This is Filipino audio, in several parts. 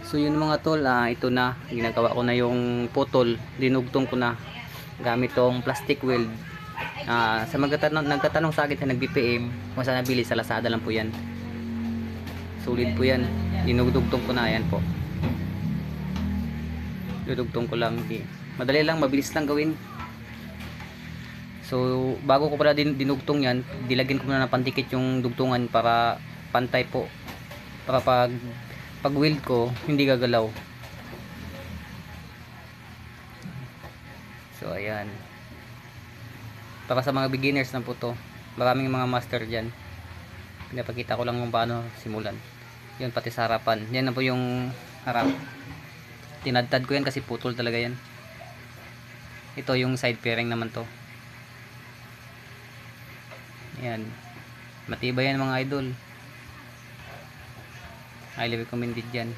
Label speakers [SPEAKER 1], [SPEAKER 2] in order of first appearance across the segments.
[SPEAKER 1] So yun mga tol, ito na, ginagawa ko na yung putol, dinugtong ko na gamit tong plastic weld. Sa nagtatanong sa akin sa nag-BPM kung saan nabili, sa Lazada lang po yan. Solid po yan, dinugtong ko na, yan po. Dudugtong ko lang, madali lang, mabilis lang gawin. So bago ko pala dinugtong yan, dilagyan ko muna ng pandikit yung dugtungan para pantay po, para pag weld ko hindi gagalaw. So ayan, para sa mga beginners na po to, maraming mga master dyan. Pinapakita ko lang kung paano simulan. Yun, pati sa harapan, yan na po yung harap. Tinadtad ko yan kasi putol talaga yan. Ito yung side fairing naman to. Ayan, matibay yan mga idol, highly recommended yan.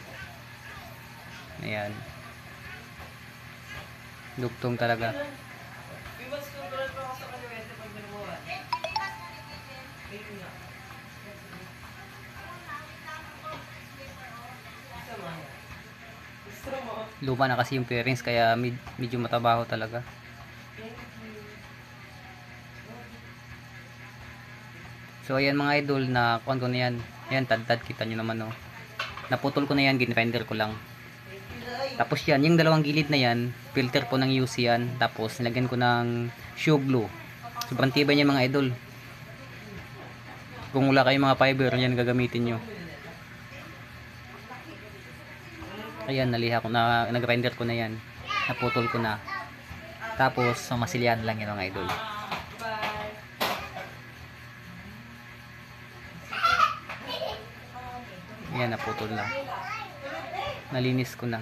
[SPEAKER 1] Ayan, dugtong talaga. Luma na kasi yung fairings, kaya medyo matabaho talaga. So ayan mga idol, na kuan ko na yan. Ayan, tad-tad, kita nyo naman, oh. Naputol ko na yan, ginfinder ko lang. Tapos yan, yung dalawang gilid na yan, filter po ng UC yan. Tapos nilagyan ko ng shoe glue. Sobrang tibay niya mga idol. Kung wala kayong mga fiber, yan gagamitin nyo. Ayan, naliha ko na, nag-render ko na yan. Naputol ko na. Tapos, masilyan lang yun mga idol. Ayan, naputol na. Nalinis ko na.